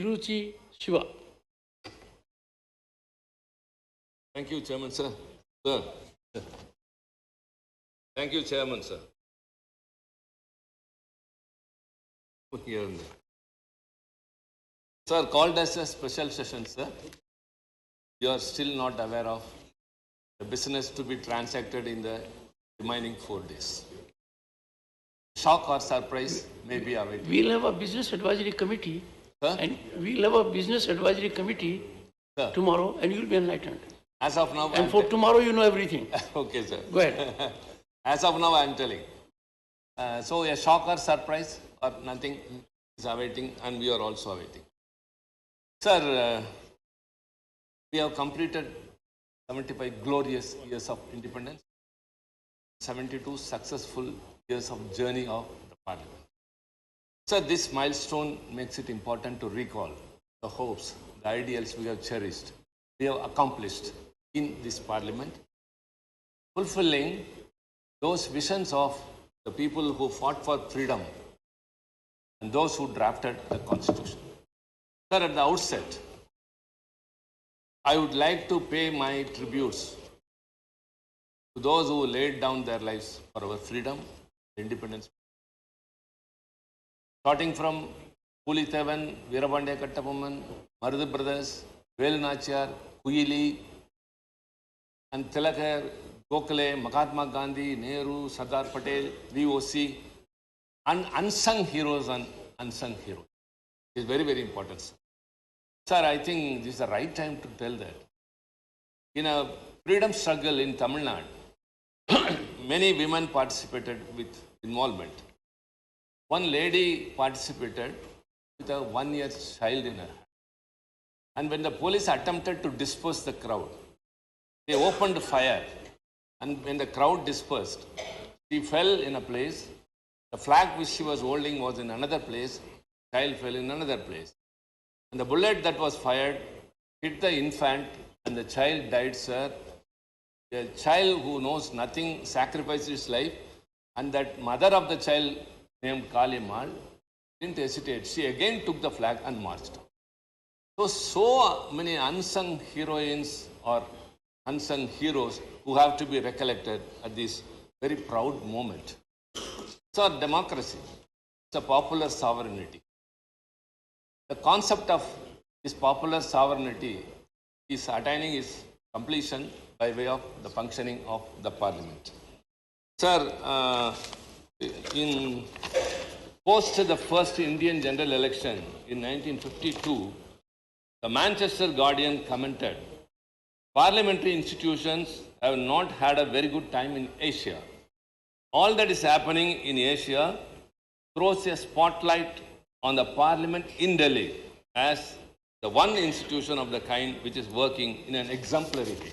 Tiruchi Siva. Thank you, Chairman, sir. Sir. Thank you, Chairman, sir. Here and there. Sir, called as a special session, sir. You are still not aware of the business to be transacted in the remaining 4 days. Shock or surprise may be awaited. We'll have a business advisory committee. Sir? And we'll have a business advisory committee Sir. tomorrow, and you'll be enlightened. As of now, And for tomorrow, you know everything. okay, sir. Go ahead. As of now, I am telling. So a shock or surprise or nothing is awaiting, and we are also awaiting. Sir, we have completed 75 glorious years of independence, 72 successful years of journey of the Parliament. Sir, this milestone makes it important to recall the hopes, the ideals we have cherished, we have accomplished in this Parliament, fulfilling those visions of the people who fought for freedom and those who drafted the Constitution. Sir, at the outset, I would like to pay my tributes to those who laid down their lives for our freedom, independence. Starting from Pulitevan, Veerabandya Kattabomman, Marudu Brothers, Velu Nachiyar, Kuyili, and Tilakar, Gokhale, Mahatma Gandhi, Nehru, Sardar Patel, VOC, and unsung heroes and unsung heroes. It is very, very important, sir. Sir, I think this is the right time to tell that. In a freedom struggle in Tamil Nadu, many women participated with involvement. One lady participated with a 1-year child in her hand. And when the police attempted to disperse the crowd, they opened fire. And when the crowd dispersed, she fell in a place. The flag which she was holding was in another place. The child fell in another place. And the bullet that was fired hit the infant, and the child died, sir. A child who knows nothing sacrificed his life, and that mother of the child, named Kalimal, didn't hesitate. She again took the flag and marched. So many unsung heroines or unsung heroes who have to be recollected at this very proud moment. So democracy, it's a popular sovereignty. The concept of this popular sovereignty is attaining its completion by way of the functioning of the Parliament. Sir, in post the first Indian general election in 1952, the Manchester Guardian commented, "Parliamentary institutions have not had a very good time in Asia. All that is happening in Asia throws a spotlight on the Parliament in Delhi as the one institution of the kind which is working in an exemplary way."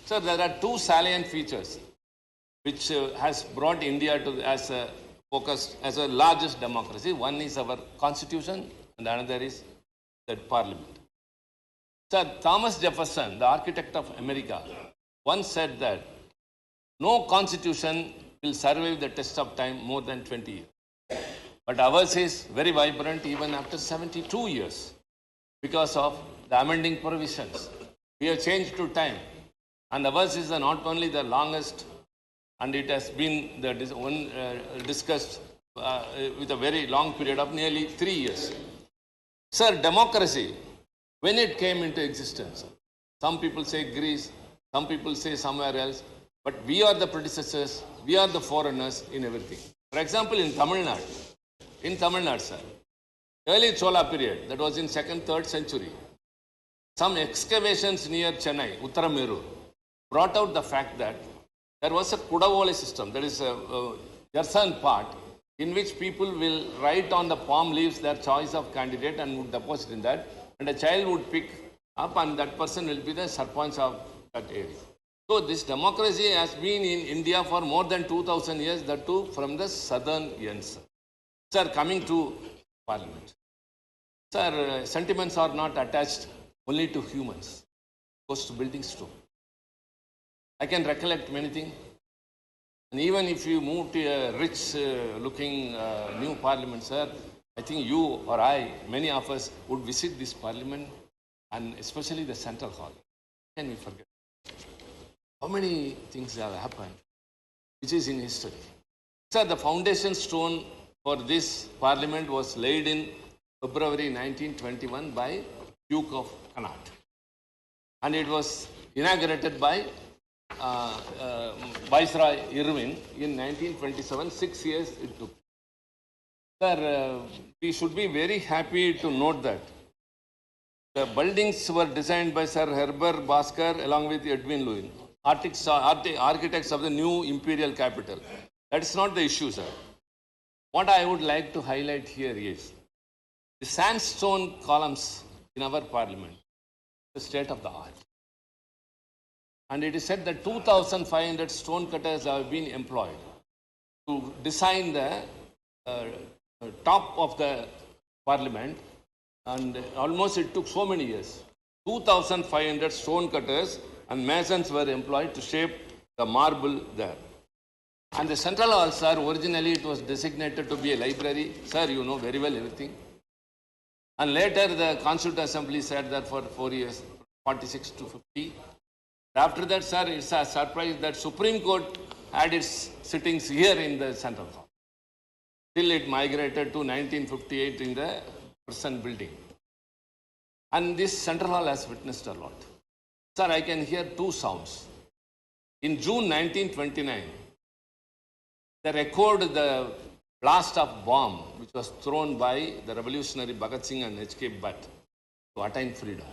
So there are two salient features which has brought India to as a focus as a largest democracy. One is our constitution, and the another is the Parliament. Sir, Thomas Jefferson, the architect of America, once said that no constitution will survive the test of time more than 20 years. But ours is very vibrant even after 72 years because of the amending provisions. We have changed to time, and ours is not only the longest, and it has been discussed with a very long period of nearly 3 years. Sir, democracy, when it came into existence, some people say Greece, some people say somewhere else, but we are the predecessors, we are the foreigners in everything. For example, in Tamil Nadu, sir, early Chola period, that was in 2nd, 3rd century, some excavations near Chennai, Uttarameru, brought out the fact that there was a Kudavole system, that is a Jarsan part, in which people will write on the palm leaves their choice of candidate and would deposit in that, and a child would pick up, and that person will be the Sarpanch of that area. So this democracy has been in India for more than 2000 years, that too from the southern ends. Sir, coming to Parliament. Sir, sentiments are not attached only to humans. It goes to buildings too. I can recollect many things. And even if you move to a rich looking new Parliament, sir, I think you or I, many of us would visit this parliament and especially the central hall. Can we forget? How many things have happened, which is in history. Sir, the foundation stone for this parliament was laid in February 1921 by Duke of Connaught. And it was inaugurated by Viceroy Irwin in 1927. 6 years it took. Sir, we should be very happy to note that the buildings were designed by Sir Herbert Bhaskar along with Edwin Lewin, architects of the new imperial capital. That is not the issue, sir. What I would like to highlight here is the sandstone columns in our parliament, the state of the art. And it is said that 2,500 stone cutters have been employed to design the top of the parliament, and almost it took so many years. 2,500 stone cutters and masons were employed to shape the marble there. And the central hall, sir, originally it was designated to be a library. Sir, you know very well everything. And later the Constituent Assembly sat there for 4 years, 46 to 50. After that, sir, it's a surprise that Supreme Court had its sittings here in the central hall. Till it migrated to 1958 in the present building. And this central hall has witnessed a lot. Sir, I can hear two sounds. In June 1929, they echoed the blast of bomb which was thrown by the revolutionary Bhagat Singh and H.K. Bhatt to attain freedom.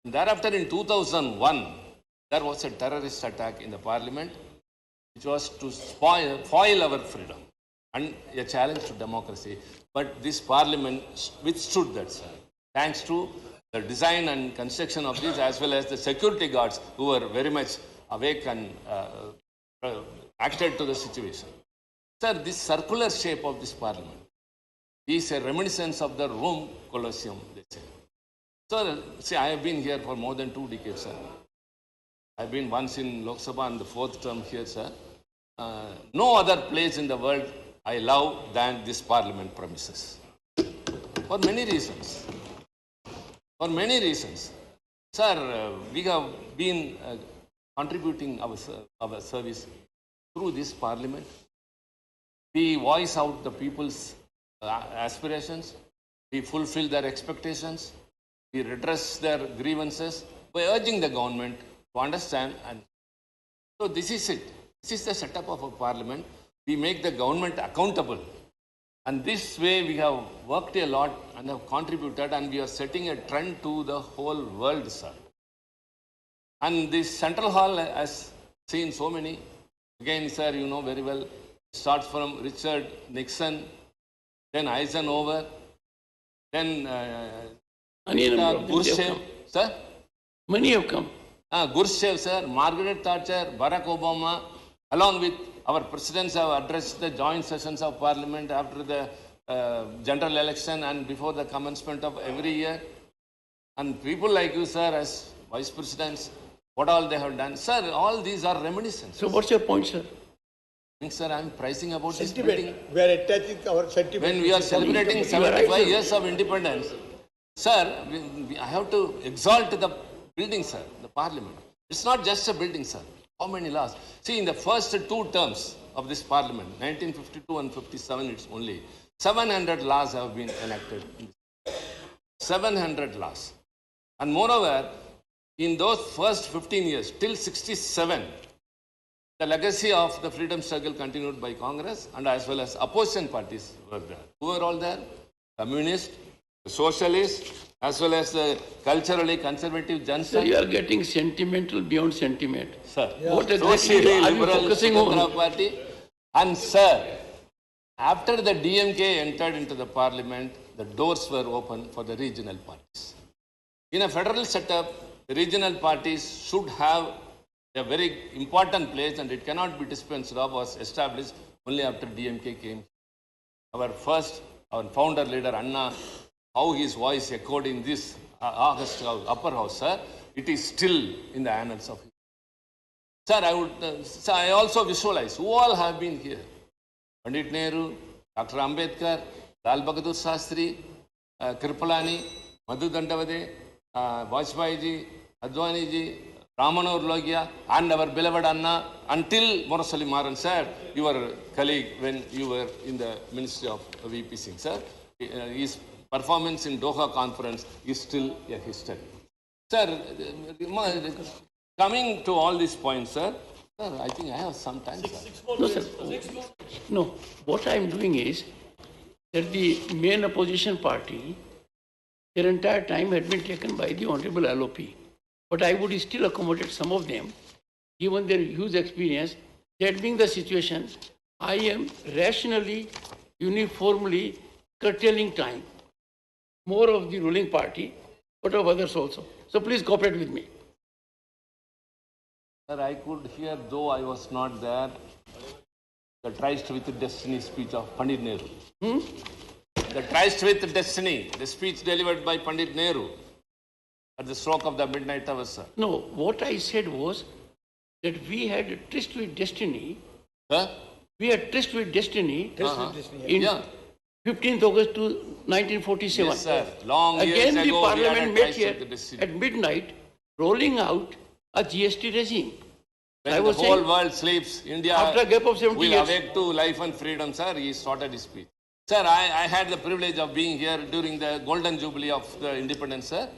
And thereafter, in 2001, there was a terrorist attack in the parliament which was to foil our freedom and a challenge to democracy. But this parliament withstood that, sir, thanks to the design and construction of this, as well as the security guards who were very much awake and acted to the situation. Sir, this circular shape of this parliament is a reminiscence of the Rome Colosseum, they say. So, see, I have been here for more than 2 decades, sir. I have been once in Lok Sabha and the 4th term here, sir. No other place in the world I love than this parliament premises. For many reasons. For many reasons. Sir, we have been contributing our service through this parliament. We voice out the people's aspirations. We fulfill their expectations. We redress their grievances by urging the government to understand. And so this is it. This is the setup of a parliament. We make the government accountable. And this way we have worked a lot and have contributed, and we are setting a trend to the whole world, sir. And this central hall has seen so many. Again, sir, you know very well, starts from Richard Nixon, then Eisenhower, then Khrushchev, sir? Many have come. Khrushchev, sir, Margaret Thatcher, Barack Obama, along with our presidents have addressed the joint sessions of parliament after the general election and before the commencement of every year. And people like you, sir, as vice presidents, what all they have done. Sir, all these are reminiscences. So what's your point, sir? Sir, I am pricing about this Sentiment. building. We are attaching our sentiment. When we are celebrating You are 75 right, sir. years of independence, sir, I have to exalt the building, sir, the parliament. It's not just a building, sir. How many laws? See, in the first 2 terms of this parliament, 1952 and 57, it's only 700 laws have been enacted. 700 laws. And moreover, in those first 15 years, till 67, the legacy of the freedom struggle continued by Congress and as well as opposition parties were there. Who were all there? Communists, socialists, as well as the culturally conservative So Jansan. you are getting sentimental beyond sentiment. Sir, What exactly socially are you liberal focusing Swatantara on? Party. And sir, after the DMK entered into the parliament, the doors were open for the regional parties. In a federal setup, the regional parties should have a very important place, and it cannot be dispensed of, was established only after DMK came. Our founder leader, Anna, how his voice echoed in this August upper house, sir, it is still in the annals of history. Sir, I also visualize who all have been here. Pandit Nehru, Dr. Ambedkar, Lal Bahadur Shastri, Kripalani, Madhu Dandavade, Vajpayee ji, Advani ji, Ramanohar Logia, and our beloved Anna, until Morasali Maran, sir, your colleague when you were in the Ministry of VP Singh, sir. His performance in Doha conference is still a history. Sir, coming to all these points, sir, I think I have some time, sir. No, sir. No, what I am doing is that the main opposition party, their entire time had been taken by the Honorable LOP. But I would still accommodate some of them, given their huge experience. That being the situation, I am rationally, uniformly curtailing time, more of the ruling party, but of others also. So please cooperate with me. Sir, I could hear, though I was not there, the Tryst with Destiny speech of Pandit Nehru. The Tryst with Destiny, the speech delivered by Pandit Nehru at the stroke of the midnight hour, sir. No, what I said was that we had a tryst with destiny. Huh? We had tryst with destiny in Yeah. 15th August to 1947. Yes, sir. Long Again, years the ago, we had Parliament a met Tryst here with Destiny. at midnight, rolling out a GST regime. When I the was whole saying, world sleeps, India after a gap of 70 will years. awake to life and freedom, sir. He started his speech. Sir, I had the privilege of being here during the golden jubilee of the independence, sir.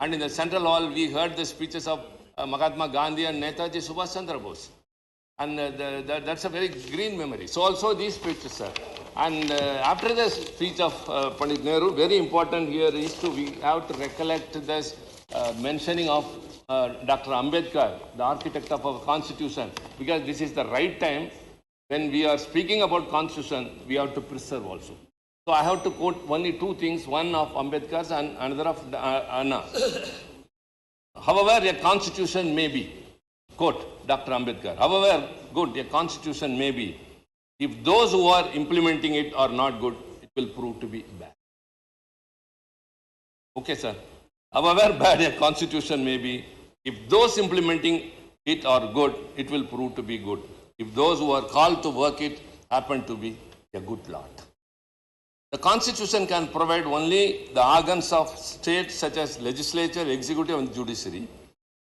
And in the central hall, we heard the speeches of Mahatma Gandhi and Netaji Subhash Chandra Bose. And that's a very green memory. So also these speeches, sir. And after the speech of Pandit Nehru, very important here is we have to recollect this mentioning of Dr. Ambedkar, the architect of our constitution, because this is the right time when we are speaking about constitution, we have to preserve also. So I have to quote only two things, one of Ambedkar's and another of Anna. However, a constitution may be, quote Dr. Ambedkar, however good a constitution may be, if those who are implementing it are not good, it will prove to be bad. Okay, sir. However bad a constitution may be, if those implementing it are good, it will prove to be good. If those who are called to work it happen to be a good lot. The Constitution can provide only the organs of state such as legislature, executive and judiciary.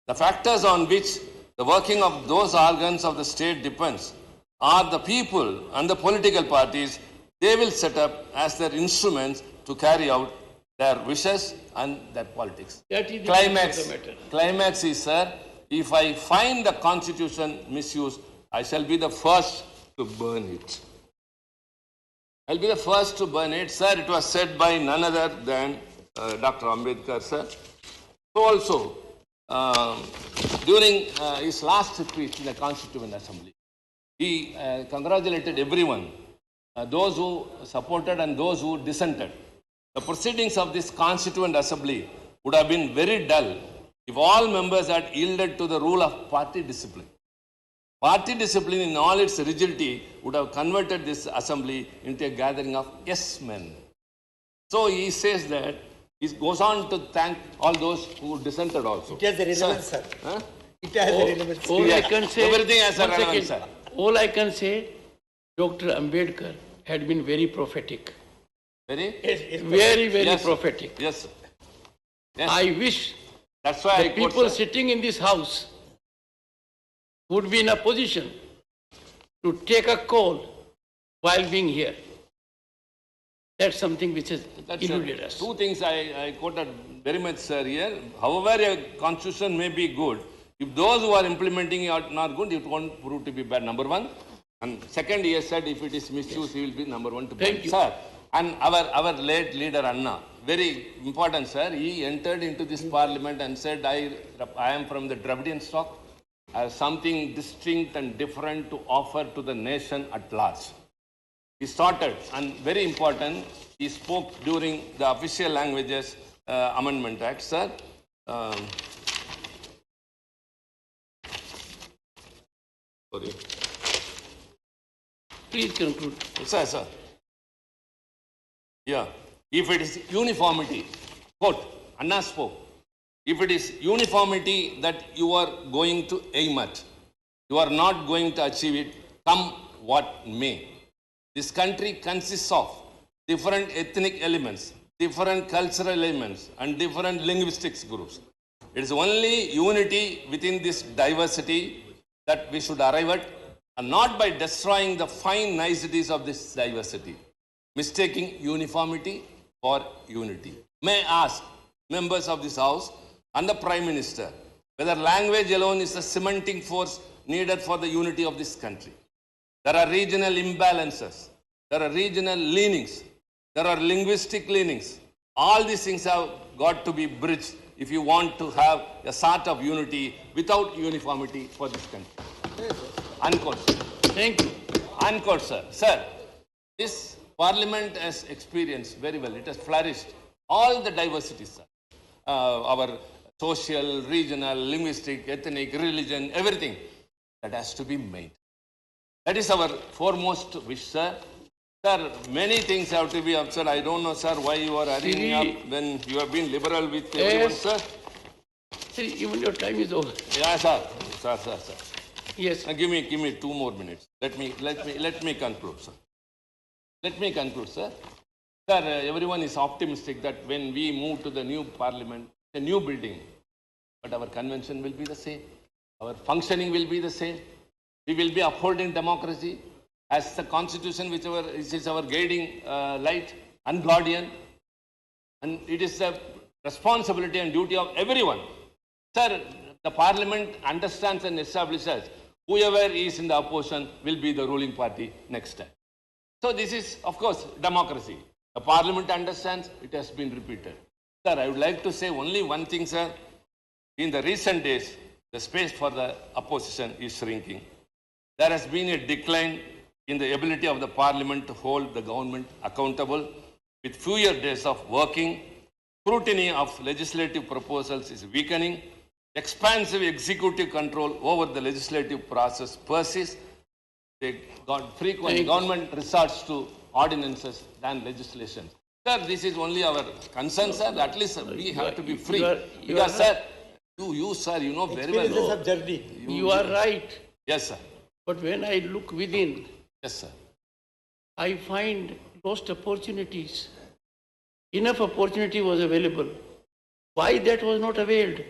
The factors on which the working of those organs of the state depends are the people and the political parties they will set up as their instruments to carry out their wishes and their politics. That is the Climax. of the matter. Climax is, sir, if I find the Constitution misused, I shall be the first to burn it. I'll be the first to burn it. Sir, it was said by none other than Dr. Ambedkar, sir. So also, during his last speech in the Constituent Assembly, he congratulated everyone, those who supported and those who dissented. The proceedings of this Constituent Assembly would have been very dull if all members had yielded to the rule of party discipline. Party discipline in all its rigidity would have converted this assembly into a gathering of yes men. So he says that, he goes on to thank all those who dissented also. It has a relevance, sir. Huh? It has a relevance. All I can say, Everything has a one relevance, second. sir. All I can say, Dr. Ambedkar had been very prophetic. Very? Yes, Very, very Yes, sir. prophetic. Yes, sir. Yes. I wish That's why I the quote, people sir. sitting in this house would be in a position to take a call while being here. That's something which has That's eluded us. two things I quoted very much, sir, here. However, a constitution may be good, if those who are implementing it are not good, it won't prove to be bad, number one. And second, he has said if it is misused, he will be number one to Thank blame. you. Sir, and our late leader, Anna, very important, sir, he entered into this parliament and said, I am from the Dravidian stock. I have something distinct and different to offer to the nation at large. He started, and very important, he spoke during the official languages amendment act, sir. Sorry. Please conclude. Sir. Yeah. If it is uniformity, quote, Anna spoke. If it is uniformity that you are going to aim at, you are not going to achieve it, come what may. This country consists of different ethnic elements, different cultural elements, and different linguistics groups. It is only unity within this diversity that we should arrive at, and not by destroying the fine niceties of this diversity, mistaking uniformity for unity. May I ask members of this House and the Prime Minister whether language alone is the cementing force needed for the unity of this country. There are regional imbalances, there are regional leanings, there are linguistic leanings. All these things have got to be bridged if you want to have a sort of unity without uniformity for this country. Unquote. Thank you. Unquote, sir. Sir, this Parliament has experienced very well. It has flourished all the diversities, sir. Our social, regional, linguistic, ethnic, religion, everything that has to be made. That is our foremost wish, sir. Sir, many things have to be upset. I don't know, sir, why you are hurrying up when you have been liberal with everyone, sir. Sir, even your time is over. Yeah, sir. Sir. Yes. Now give me 2 more minutes. Let me conclude, sir. Let me conclude, sir. Sir, everyone is optimistic that when we move to the new Parliament, a new building, but our convention will be the same. Our functioning will be the same. We will be upholding democracy as the Constitution, which is our guiding light and guardian. And it is the responsibility and duty of everyone. Sir, the Parliament understands and establishes whoever is in the opposition will be the ruling party next time. So this is, of course, democracy. The Parliament understands, it has been repeated. Sir, I would like to say only one thing, sir. In the recent days, the space for the opposition is shrinking. There has been a decline in the ability of the Parliament to hold the government accountable with fewer days of working. Scrutiny of legislative proposals is weakening. Expansive executive control over the legislative process persists. Government resorts to ordinances than legislation. Sir, this is only our concern, sir. At least we have to be free. Because, sir, sir, you know very well. Experiences of journey. You are right. Yes, sir. But when I look within, Yes, sir. I find lost opportunities. Enough opportunity was available. Why that was not availed?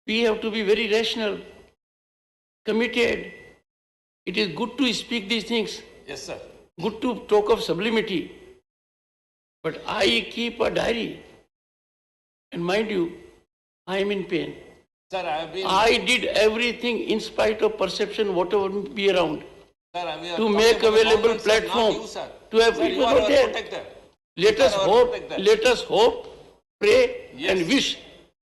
We have to be very rational, committed. It is good to speak these things, Yes, sir. good to talk of sublimity. But I keep a diary. And mind you, I am in pain. Sir, I have been. I did everything in spite of perception, whatever be around, Sir, I mean, to make available platform to have sir, people you are our there. protector. Let us hope, pray, Yes. and wish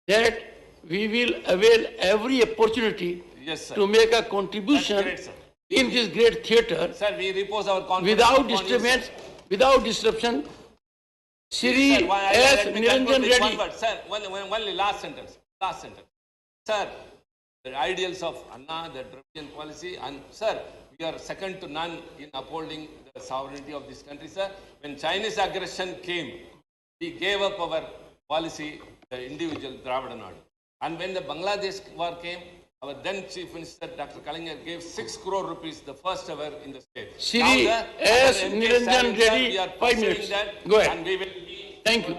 that we will avail every opportunity Yes, sir. to make a contribution That's great, sir. in this great theatre Sir, we repose our confidence without upon you, sir. disturbance, without disruption. Sri Sir, S. let me conclude Niranjan with one Reddy. word. Sir, only last sentence. Sir, the ideals of Anna, the Dravidian policy, and sir, we are second to none in upholding the sovereignty of this country, sir. When Chinese aggression came, we gave up our policy, the individual Dravida Nadu. And when the Bangladesh war came, our then Chief Minister, Dr. Kalaignar, gave 6 crore rupees, the first ever in the state. Shri Now, sir, S. under MK Niranjan Stalin, sir, Reddy, we are 5 pursuing minutes. that, Go ahead. and we will be. Thank you.